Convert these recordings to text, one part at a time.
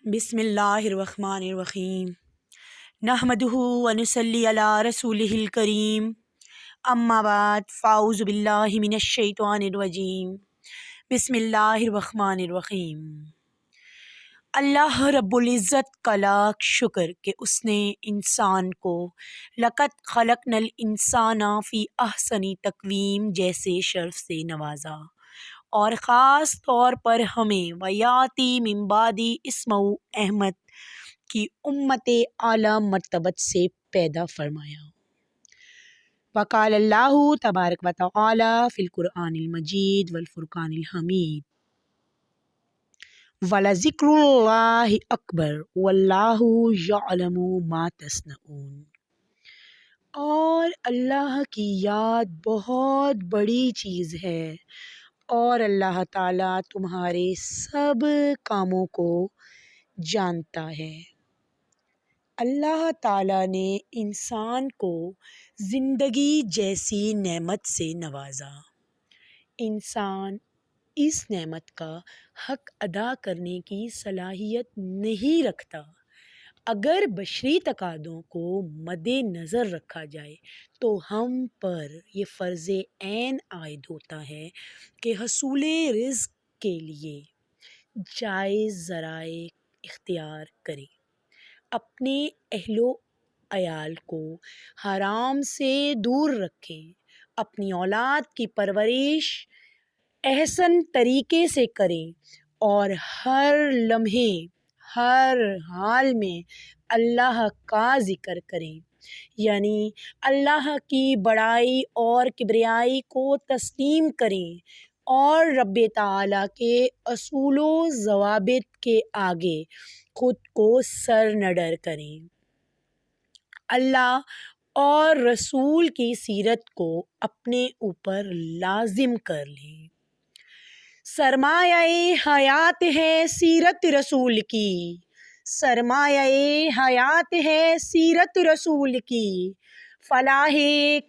بسم اللہ الرحمن الرحیم نحمدہ ونصلی علی رسولہ الکریم اما بعد فاعوذ باللہ من الشیطان الرجیم بسم اللہ الرحمن الرحیم۔ اللہ رب العزت کا لاکھ شکر کہ اس نے انسان کو لقد خلقنا الانسان فی احسن تقویم جیسے شرف سے نوازا، اور خاص طور پر ہمیں ویاتی من بعدی اسمہ احمد کی امت اعلیٰ مرتبت سے پیدا فرمایا۔ وقال اللہ تبارک و تعالی فی القرآن المجید والفرقان الحمید وَلَذِكْرُ اللَّهِ أَكْبَرُ وَاللَّهُ يَعْلَمُ مَا تَصْنَعُونَ۔ اور اللہ کی یاد بہت بڑی چیز ہے، اور اللہ تعالیٰ تمہارے سب کاموں کو جانتا ہے۔ اللہ تعالیٰ نے انسان کو زندگی جیسی نعمت سے نوازا۔ انسان اس نعمت کا حق ادا کرنے کی صلاحیت نہیں رکھتا۔ اگر بشری تقاضوں کو مد نظر رکھا جائے تو ہم پر یہ فرض عین عائد ہوتا ہے کہ حصول رزق کے لیے جائز ذرائع اختیار کریں، اپنے اہل و عیال کو حرام سے دور رکھیں، اپنی اولاد کی پرورش احسن طریقے سے کریں، اور ہر لمحے ہر حال میں اللہ کا ذکر کریں، یعنی اللہ کی بڑائی اور کبریائی کو تسلیم کریں، اور رب تعالیٰ کے اصول و ضوابط کے آگے خود کو سر نڈر کریں۔ اللہ اور رسول کی سیرت کو اپنے اوپر لازم کر لیں۔ سرمایہ حیات ہے سیرت رسول کی، سرمایہ حیات ہے سیرت رسول کی، فلاح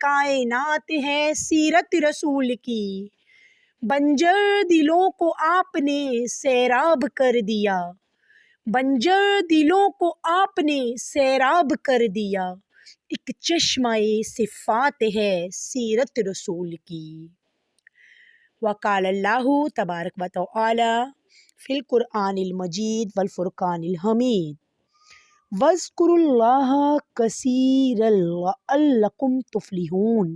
کائنات ہے سیرت رسول کی۔ بنجر دلوں کو آپ نے سیراب کر دیا، بنجر دلوں کو آپ نے سیراب کر دیا، ایک چشمہ صفات ہے سیرت رسول کی۔ وقال اللہ تبارک و تعالی فی القرآن المجید والفرقان الحمید وَاذْكُرُوا اللَّهَ كَثِيرًا لَعَلَّكُمْ تُفْلِحُونَ۔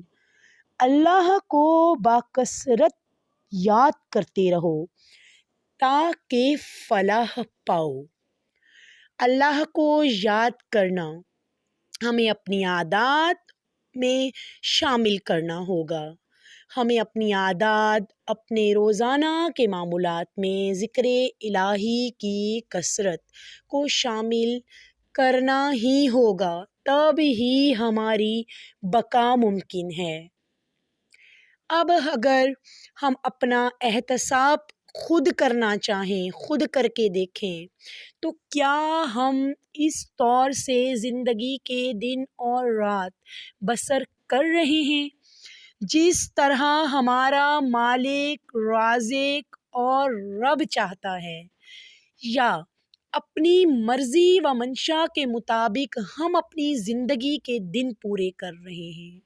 اللہ کو باکثرت یاد کرتے رہو تاکہ فلاح پاؤ۔ اللہ کو یاد کرنا ہمیں اپنی عادات میں شامل کرنا ہوگا۔ ہمیں اپنی عادات، اپنے روزانہ کے معمولات میں ذکر الہی کی کثرت کو شامل کرنا ہی ہوگا، تب ہی ہماری بقا ممکن ہے۔ اب اگر ہم اپنا احتساب خود کرنا چاہیں، خود کر کے دیکھیں تو کیا ہم اس طور سے زندگی کے دن اور رات بسر کر رہے ہیں جس طرح ہمارا مالک، رازق اور رب چاہتا ہے، یا اپنی مرضی و منشا کے مطابق ہم اپنی زندگی کے دن پورے کر رہے ہیں؟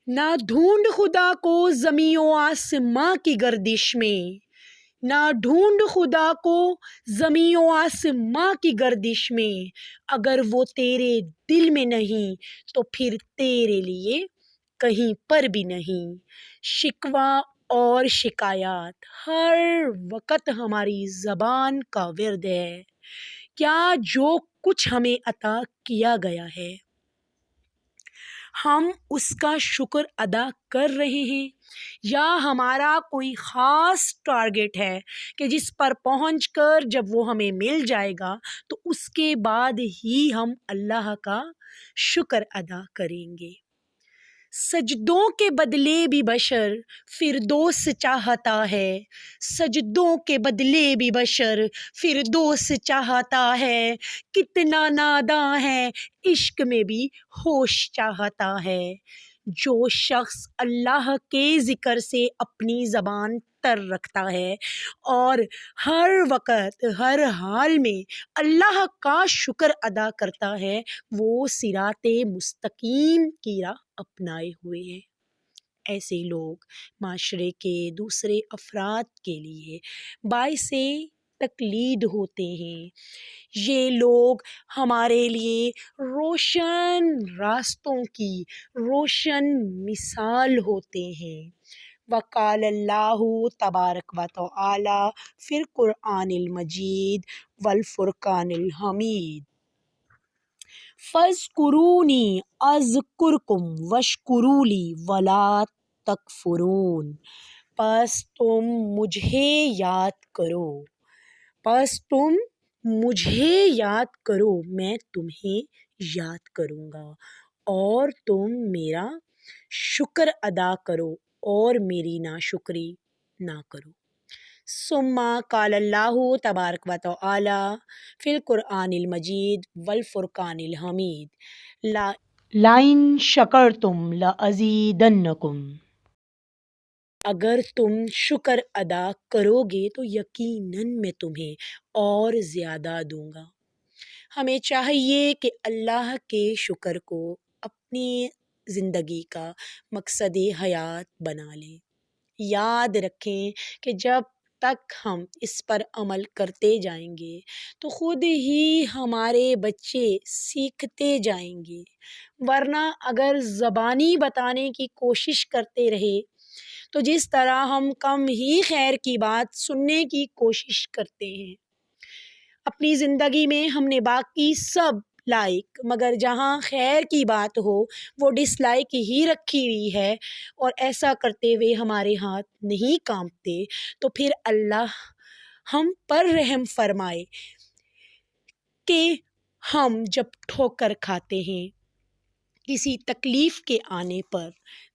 نہ ڈھونڈ خدا کو زمین و آسماں کی گردش میں، نہ ڈھونڈ خدا کو زمین و آسماں کی گردش میں، اگر وہ تیرے دل میں نہیں تو پھر تیرے لیے کہیں پر بھی نہیں۔ شکوہ اور شکایات ہر وقت ہماری زبان کا ورد ہے۔ کیا جو کچھ ہمیں عطا کیا گیا ہے ہم اس کا شکر ادا کر رہے ہیں، یا ہمارا کوئی خاص ٹارگٹ ہے کہ جس پر پہنچ کر جب وہ ہمیں مل جائے گا تو اس کے بعد ہی ہم اللہ کا شکر ادا کریں گے؟ سجدوں کے بدلے بھی بشر فردوس چاہتا ہے، سجدوں کے بدلے بھی بشر فردوس چاہتا ہے، کتنا ناداں ہے عشق میں بھی ہوش چاہتا ہے۔ جو شخص اللہ کے ذکر سے اپنی زبان برتر رکھتا ہے اور ہر وقت ہر حال میں اللہ کا شکر ادا کرتا ہے، وہ صراط مستقیم کی راہ اپنائے ہوئے ہیں۔ ایسے لوگ معاشرے کے دوسرے افراد کے لیے باعث تقلید ہوتے ہیں۔ یہ لوگ ہمارے لیے روشن راستوں کی روشن مثال ہوتے ہیں۔ وقال اللہ تبارک و تعالی فی القرآن المجید والفرقان الحمید، فاذکرونی اذکرکم واشکروا لی ولا تکفرون۔ پس تم مجھے یاد کرو، میں تمہیں یاد کروں گا، اور تم میرا شکر ادا کرو اور میری ناشکری نہ کرو۔ ثم قال اللہ تبارک و تعالی فی القرآن المجید والفرقان الحمید، لئن شکرتم لأزیدنکم۔ اگر تم شکر ادا کرو گے تو یقیناً میں تمہیں اور زیادہ دوں گا۔ ہمیں چاہیے کہ اللہ کے شکر کو اپنی زندگی کا مقصد حیات بنا لیں۔ یاد رکھیں کہ جب تک ہم اس پر عمل کرتے جائیں گے تو خود ہی ہمارے بچے سیکھتے جائیں گے، ورنہ اگر زبانی بتانے کی کوشش کرتے رہے تو جس طرح ہم کم ہی خیر کی بات سننے کی کوشش کرتے ہیں، اپنی زندگی میں ہم نے باقی سب لائک، مگر جہاں خیر کی بات ہو وہ ڈس لائک ہی رکھی ہوئی ہے، اور ایسا کرتے ہوئے ہمارے ہاتھ نہیں کانپتے، تو پھر اللہ ہم پر رحم فرمائے کہ ہم جب ٹھوکر کھاتے ہیں، کسی تکلیف کے آنے پر،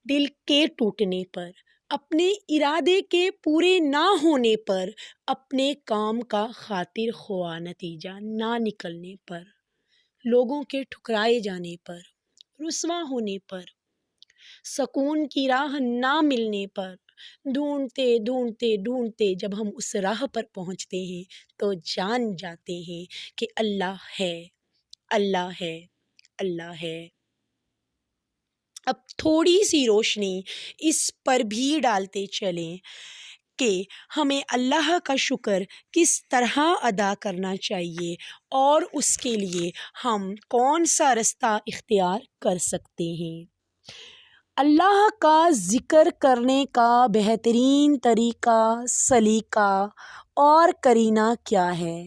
دل کے ٹوٹنے پر، اپنے ارادے کے پورے نہ ہونے پر، اپنے کام کا خاطر خواہ نتیجہ نہ نکلنے پر، لوگوں کے ٹھکرائے جانے پر، رسوا ہونے پر، سکون کی راہ نہ ملنے پر، ڈھونڈتے جب ہم اس راہ پر پہنچتے ہیں تو جان جاتے ہیں کہ اللہ ہے، اللہ ہے، اللہ ہے۔ اب تھوڑی سی روشنی اس پر بھی ڈالتے چلیں کہ ہمیں اللہ کا شکر کس طرح ادا کرنا چاہیے اور اس کے لیے ہم کون سا رستہ اختیار کر سکتے ہیں۔ اللہ کا ذکر کرنے کا بہترین طریقہ، سلیقہ اور قرینہ کیا ہے؟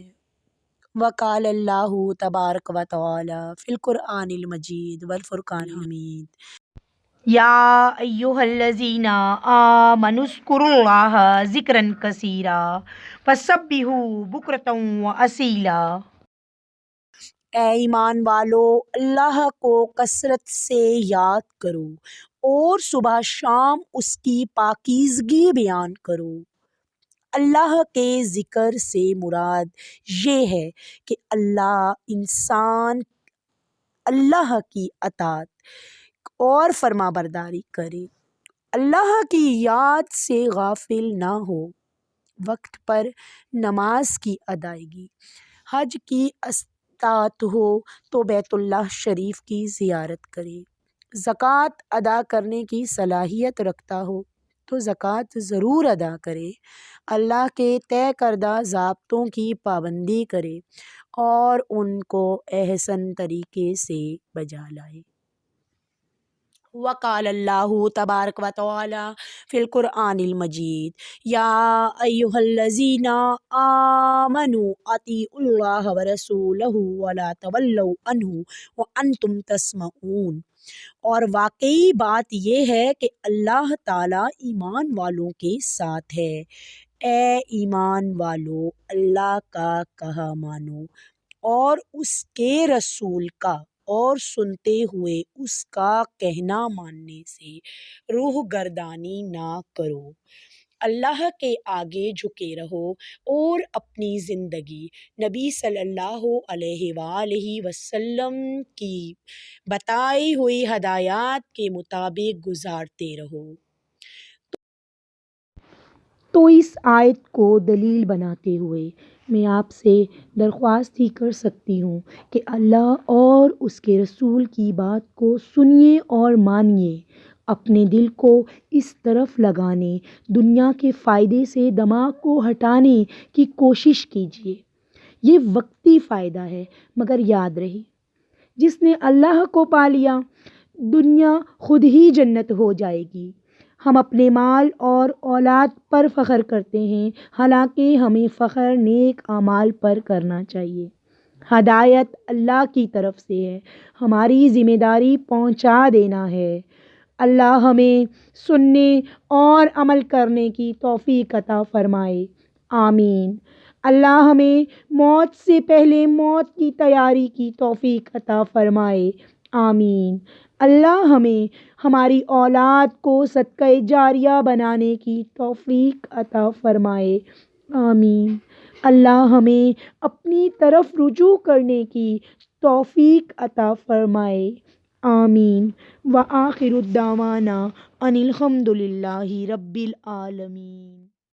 وقال اللہ تبارک و تعالی فی القرآن المجید والفرقان الحمید، یا ایھا الذین آمنوا اذکروا اللہ ذکرا کثیرا وسبحوہ بکرۃ وأصیلا۔ اے ایمان والو، اللہ کو کثرت سے یاد کرو اور صبح شام اس کی پاکیزگی بیان کرو۔ اللہ کے ذکر سے مراد یہ ہے کہ انسان اللہ کی اطاعت اور فرما برداری کرے، اللہ کی یاد سے غافل نہ ہو، وقت پر نماز کی ادائیگی، حج کی استطاعت ہو تو بیت اللہ شریف کی زیارت کرے، زکوٰۃ ادا کرنے کی صلاحیت رکھتا ہو تو زکوٰۃ ضرور ادا کرے، اللہ کے طے کردہ ضابطوں کی پابندی کرے اور ان کو احسن طریقے سے بجا لائے۔ وقال اللہ تبارک و تعالی فی القرآن المجید، یا ایھا الذین آمنوا اطیعوا اللہ ورسولہ ولا تولوا عنہ وانتم تسمعون۔ اور واقعی بات یہ ہے کہ اللہ تعالیٰ ایمان والوں کے ساتھ ہے۔ اے ایمان والو، اللہ کا کہا مانو اور اس کے رسول کا، اور سنتے ہوئے اس کا کہنا ماننے سے روح گردانی نہ کرو۔ اللہ کے آگے جھکے رہو اور اپنی زندگی نبی صلی اللہ علیہ وآلہ وسلم کی بتائی ہوئی ہدایات کے مطابق گزارتے رہو۔ تو اس آیت کو دلیل بناتے ہوئے میں آپ سے درخواست ہی کر سکتی ہوں کہ اللہ اور اس کے رسول کی بات کو سنیے اور مانیے، اپنے دل کو اس طرف لگانے، دنیا کے فائدے سے دماغ کو ہٹانے کی کوشش کیجیے۔ یہ وقتی فائدہ ہے، مگر یاد رہے جس نے اللہ کو پا لیا دنیا خود ہی جنت ہو جائے گی۔ ہم اپنے مال اور اولاد پر فخر کرتے ہیں، حالانکہ ہمیں فخر نیک اعمال پر کرنا چاہیے۔ ہدایت اللہ کی طرف سے ہے، ہماری ذمہ داری پہنچا دینا ہے۔ اللہ ہمیں سننے اور عمل کرنے کی توفیق عطا فرمائے، آمین۔ اللہ ہمیں موت سے پہلے موت کی تیاری کی توفیق عطا فرمائے، آمین۔ اللہ ہمیں ہماری اولاد کو صدقہ جاریہ بنانے کی توفیق عطا فرمائے، آمین۔ اللہ ہمیں اپنی طرف رجوع کرنے کی توفیق عطا فرمائے، آمین۔ وآخر الدعوانا ان الحمد للہ رب العالمین۔